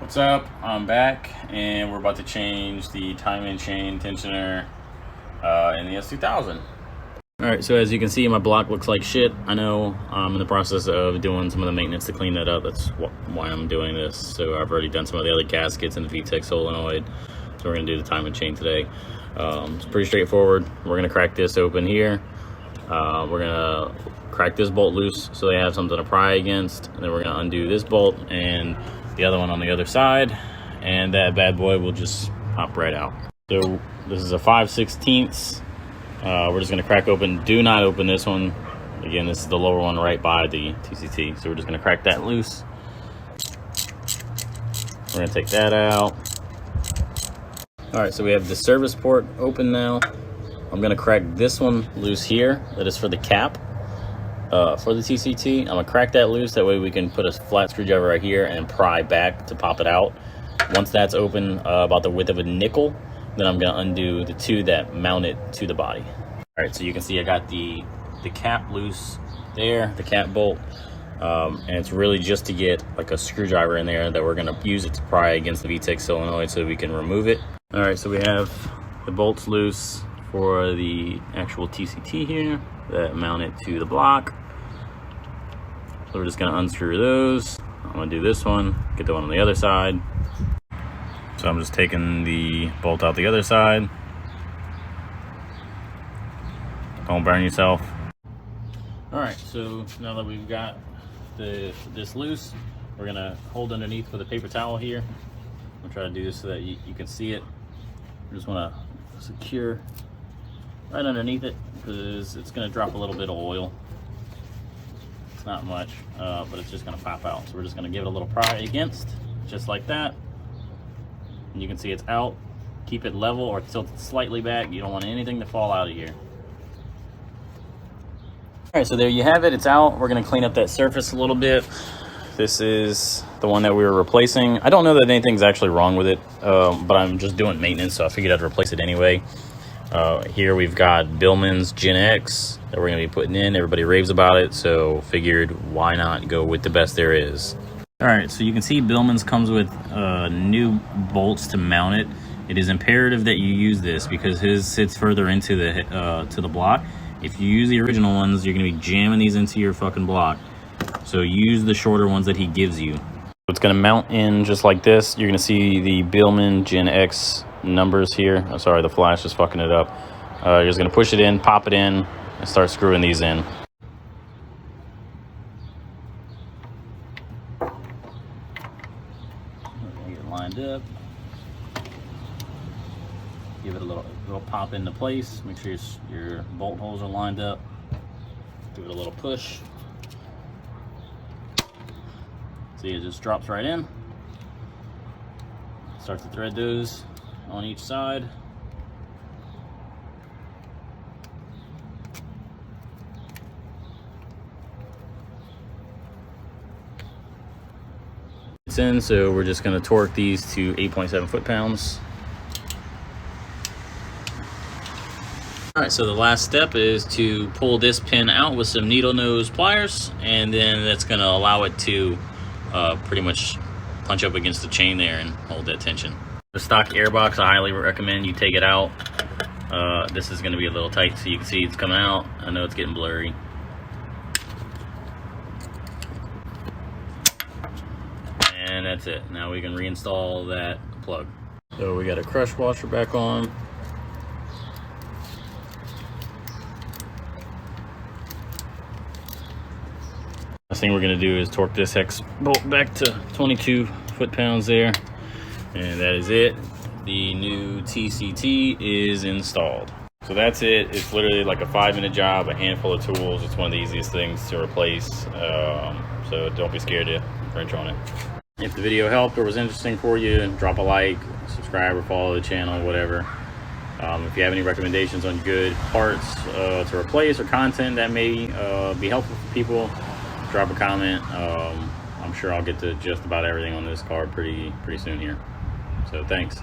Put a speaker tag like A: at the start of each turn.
A: What's up? I'm back and we're about to change the timing chain tensioner in the S2000. Alright, so as you can see, my block looks like shit. I know I'm in the process of doing some of the maintenance to clean that up. That's why I'm doing this. So I've already done some of the other gaskets and the vtec solenoid. So we're going to do the timing chain today. It's pretty straightforward. We're going to crack this open here. We're going to crack this bolt loose so they have something to pry against. And then we're going to undo this bolt and the other one on the other side, and that bad boy will just pop right out. So this is a 5/16. We're just going to crack open. Do not open this one. Again, this is the lower one right by the TCT. So we're just going to crack that loose. We're going to take that out. All right, so we have the service port open now. I'm going to crack this one loose here. That is for the cap. For the TCT, I'm gonna crack that loose. That way we can put a flat screwdriver right here and pry back to pop it out. Once that's open, about the width of a nickel, then I'm gonna undo the two that mount it to the body. All right, so you can see I got the cap loose there, the cap bolt, and it's really just to get like a screwdriver in there that we're gonna use it to pry against the vtec solenoid so we can remove it. All right, so we have the bolts loose for the actual TCT here that mount it to the block. So we're just gonna unscrew those. I'm gonna do this one, get the one on the other side. So I'm just taking the bolt out the other side. Don't burn yourself. All right, so now that we've got this loose, we're gonna hold underneath with a paper towel here. I'll try to do this so that you can see it. We just wanna secure right underneath it because it's going to drop a little bit of oil. It's not much, but it's just going to pop out. So we're just going to give it a little pry against, just like that. And you can see it's out. Keep it level or tilt it slightly back. You don't want anything to fall out of here. All right, so there you have it. It's out. We're going to clean up that surface a little bit. This is the one that we were replacing. I don't know that anything's actually wrong with it, but I'm just doing maintenance, so I figured I'd replace it anyway. Here we've got Billman's Gen X that we're going to be putting in. Everybody raves about it, so figured why not go with the best there is. All right, so you can see Billman's comes with new bolts to mount it. It is imperative that you use this because his sits further into the block. If you use the original ones, you're going to be jamming these into your fucking block. So use the shorter ones that he gives you. It's going to mount in just like this. You're going to see the Billman Gen X numbers here. I'm sorry, the flash is fucking it up. You're just going to push it in, pop it in, and start screwing these in. Get it lined up. Give it a little pop into place. Make sure your bolt holes are lined up. Give it a little push. See, it just drops right in. Start to thread those on each side. It's in, so we're just going to torque these to 8.7 foot-pounds. All right, so the last step is to pull this pin out with some needle nose pliers, and then that's going to allow it to pretty much punch up against the chain there and hold that tension. The stock air box, I highly recommend you take it out. This is going to be a little tight, so you can see it's coming out. I know it's getting blurry. And that's it. Now we can reinstall that plug. So we got a crush washer back on. Last thing we're going to do is torque this hex bolt back to 22 foot-pounds there. And that is it. The new TCT is installed. So that's it. It's literally like a 5-minute job, a handful of tools. It's one of the easiest things to replace. So don't be scared to wrench on it. If the video helped or was interesting for you, drop a like, subscribe or follow the channel, whatever. If you have any recommendations on good parts to replace or content that may be helpful for people, drop a comment. I'm sure I'll get to just about everything on this car pretty soon here. So thanks.